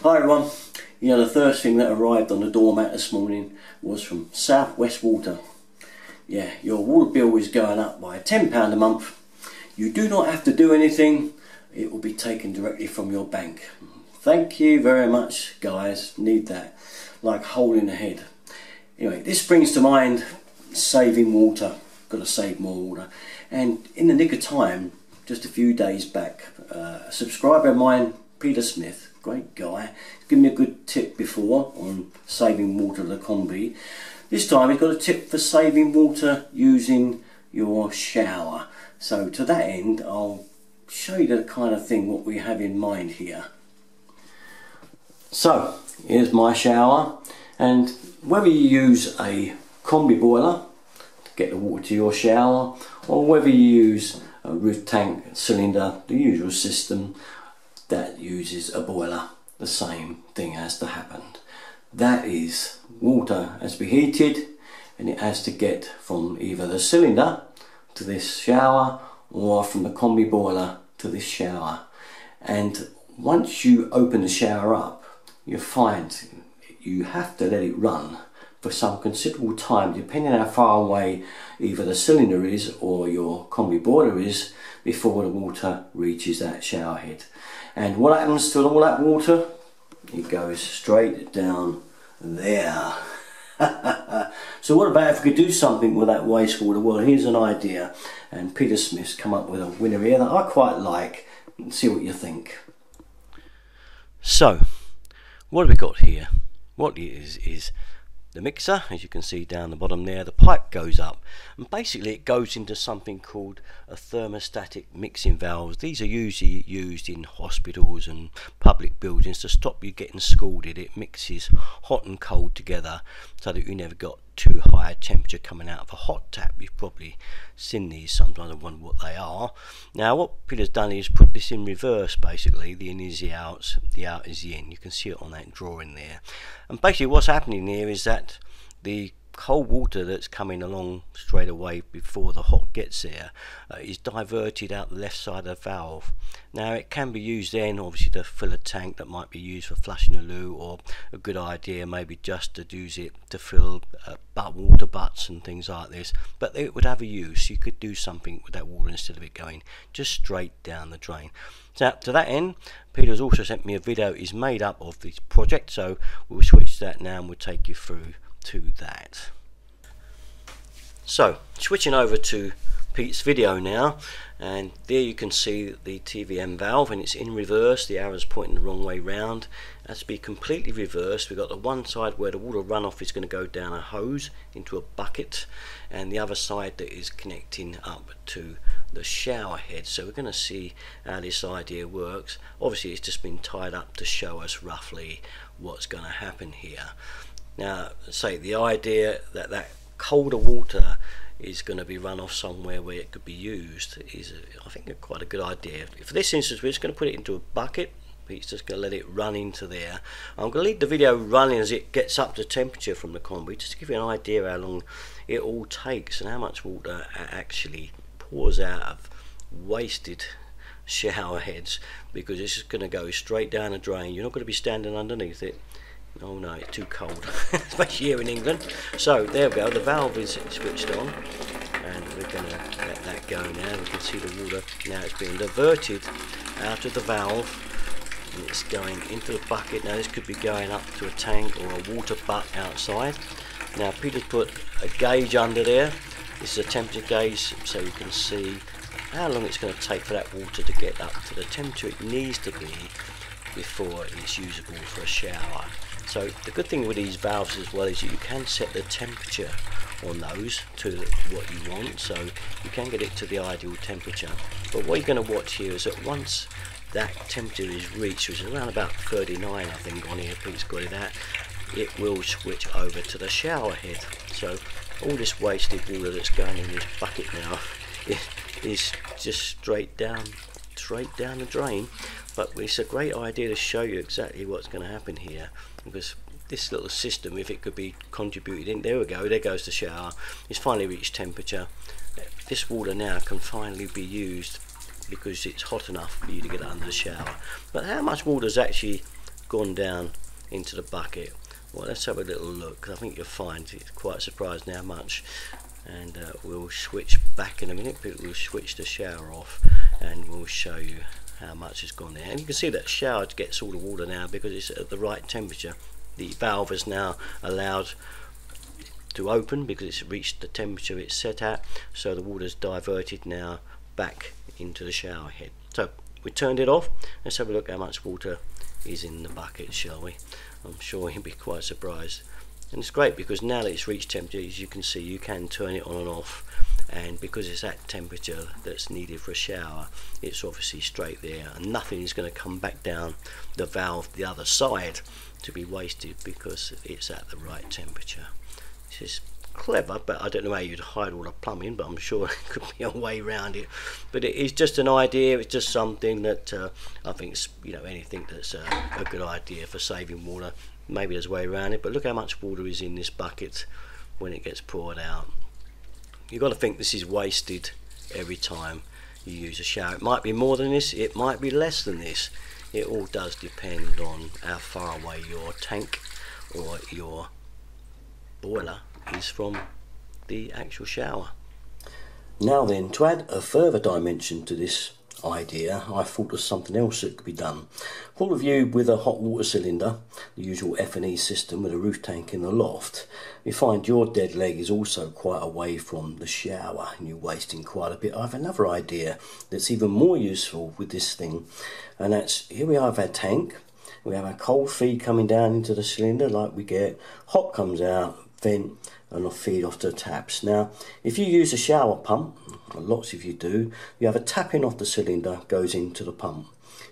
Hi everyone. The first thing that arrived on the doormat this morning was from South West Water. Yeah, your water bill is going up by £10 a month. You do not have to do anything. It will be taken directly from your bank. Thank you very much, guys. Need that. Like hole in the head. Anyway, this brings to mind saving water. Got to save more water. And in the nick of time, just a few days back, a subscriber of mine, Peter Smith, great guy, given me a good tip before on saving water at the combi. This time he's got a tip for saving water using your shower. So to that end, I'll show you the kind of thing what we have in mind here. So here's my shower, and whether you use a combi boiler to get the water to your shower, or whether you use a roof tank cylinder, the usual system that uses a boiler, the same thing has to happen. That is, water has to be heated and it has to get from either the cylinder to this shower or from the combi boiler to this shower. And once you open the shower up, you find you have to let it run for some considerable time, depending on how far away either the cylinder is or your combi boiler is, before the water reaches that shower head. And what happens to all that water? It goes straight down there. So what about if we could do something with that wastewater? Well, here's an idea, and Peter Smith's come up with a winner here that I quite like. See what you think. So, what have we got here? What is the mixer, as you can see down the bottom there. The pipe goes up and basically it goes into something called a thermostatic mixing valve. These are usually used in hospitals and public buildings to stop you getting scalded. It mixes hot and cold together so that you never got too high a temperature coming out of a hot tap. You've probably seen these sometimes and wonder what they are. Now what Peter's done is put this in reverse basically. The in is the out is the in. You can see it on that drawing there. And basically what's happening here is that the cold water that's coming along straight away before the hot gets there is diverted out the left side of the valve. Now it can be used then obviously to fill a tank that might be used for flushing a loo, or a good idea maybe just to use it to fill water butts and things like this, but it would have a use. You could do something with that water instead of it going just straight down the drain. So to that end, Peter's also sent me a video is made up of this project, so we'll switch to that now and we'll take you through to that. So switching over to Pete's video now, and there you can see the TVM valve, and it's in reverse. The arrow's pointing the wrong way round. It has to be completely reversed. We've got the one side where the water runoff is going to go down a hose into a bucket, and the other side that is connecting up to the shower head. So we're going to see how this idea works. Obviously it's just been tied up to show us roughly what's going to happen here. Now, say the idea that that colder water is going to be run off somewhere where it could be used is, I think, quite a good idea. For this instance, we're just going to put it into a bucket. Pete's just going to let it run into there. I'm going to leave the video running as it gets up to temperature from the combi, just to give you an idea how long it all takes and how much water actually pours out of wasted shower heads, because it's just going to go straight down a drain. You're not going to be standing underneath it. Oh no, it's too cold, especially here in England. So there we go, the valve is switched on, and we're going to let that go now. We can see the water now, it's being diverted out of the valve and it's going into the bucket. Now this could be going up to a tank or a water butt outside. Now Peter's put a gauge under there. This is a temperature gauge, so you can see how long it's going to take for that water to get up to the temperature it needs to be before it's usable for a shower. So the good thing with these valves as well is you can set the temperature on those to what you want, so you can get it to the ideal temperature. But what you're going to watch here is that once that temperature is reached, which is around about 39 I think on here, Pete's got it at, it will switch over to the shower head. So all this wasted water that's going in this bucket now is just straight down the drain. But it's a great idea to show you exactly what's going to happen here, because this little system, if it could be contributed in, there we go, there goes the shower, it's finally reached temperature. This water now can finally be used because it's hot enough for you to get under the shower. But how much water is actually gone down into the bucket. Well, let's have a little look. I think you'll find it's quite surprised how much. And we'll switch back in a minute, but we'll switch the shower off and we'll show you how much has gone there. And you can see that shower gets all the water now because it's at the right temperature. The valve is now allowed to open because it's reached the temperature it's set at, so the water's diverted now back into the shower head. So we turned it off. Let's have a look how much water is in the bucket, shall we? I'm sure you'll be quite surprised. And it's great because now that it's reached temperature, as you can see, you can turn it on and off, and because it's at temperature that's needed for a shower, it's obviously straight there, and nothing is going to come back down the valve the other side to be wasted because it's at the right temperature. This is clever, but I don't know how you'd hide all the plumbing, but I'm sure there could be a way around it. But it is just an idea. It's just something that I think, you know, anything that's a good idea for saving water, maybe there's a way around it. But look how much water is in this bucket when it gets poured out. You've got to think this is wasted every time you use a shower. It might be more than this, it might be less than this. It all does depend on how far away your tank or your boiler is from the actual shower. Now then, to add a further dimension to this idea, I thought of something else that could be done. For of you with a hot water cylinder, the usual F&E system with a roof tank in the loft, you find your dead leg is also quite away from the shower and you're wasting quite a bit. I have another idea that's even more useful with this thing, and that's, here we have our tank, we have our cold feed coming down into the cylinder like we get, hot comes out, vent, and I'll feed off to the taps. Now, if you use a shower pump, lots of you do, you have a tapping off the cylinder goes into the pump.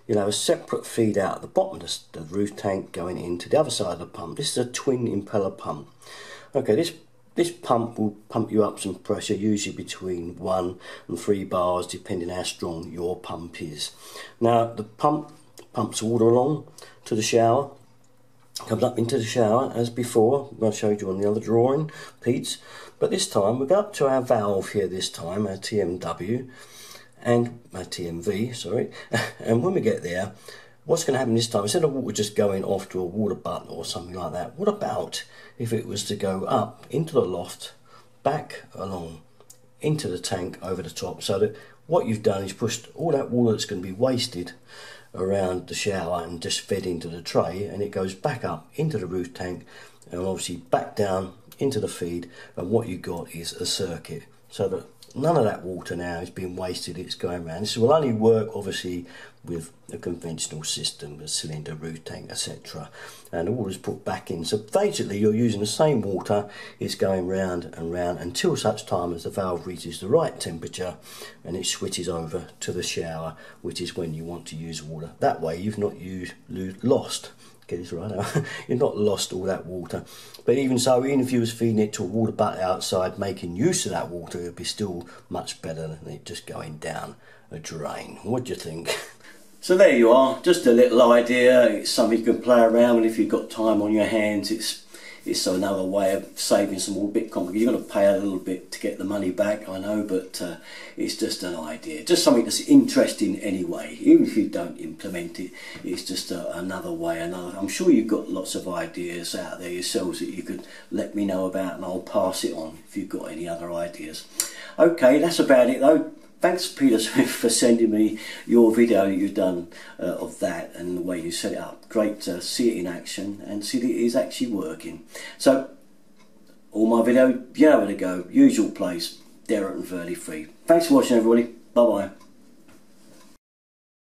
You'll have a separate feed out at the bottom of the roof tank going into the other side of the pump. This is a twin impeller pump. Okay, this pump will pump you up some pressure, usually between 1 and 3 bars, depending how strong your pump is. Now, the pump pumps water along to the shower, comes up into the shower as before. I showed you on the other drawing, Pete's, but this time we go up to our valve here this time, our TMW, and our TMV, sorry, and when we get there, what's going to happen this time, instead of water just going off to a water button or something like that, what about if it was to go up into the loft, back along into the tank over the top, so that what you've done is pushed all that water that's going to be wasted around the shower and just fed into the tray, and it goes back up into the roof tank and obviously back down into the feed, and what you got is a circuit, so that none of that water now is being wasted, it's going around. This will only work obviously with a conventional system, a cylinder, roof tank, etc. And the water is put back in. So basically you're using the same water, it's going round and round until such time as the valve reaches the right temperature and it switches over to the shower, which is when you want to use water. That way you've not lost, get this right now, you've not lost all that water. But even so, even if you was feeding it to a water butt outside, making use of that water, it would be still much better than it just going down a drain. What do you think? So there you are, just a little idea. It's something you can play around with if you've got time on your hands. It's another way of saving some more bit complicated. You're going to pay a little bit to get the money back, I know, but it's just an idea, just something that's interesting anyway. Even if you don't implement it, it's just another way. I'm sure you've got lots of ideas out there yourselves that you could let me know about, and I'll pass it on if you've got any other ideas. Okay, that's about it though. Thanks, Peter Smith, for sending me your video that you've done of that and the way you set it up. Great to see it in action and see that it is actually working. So, all my video, you know where to go. Usual place, Derek and Verley Free. Thanks for watching, everybody. Bye-bye.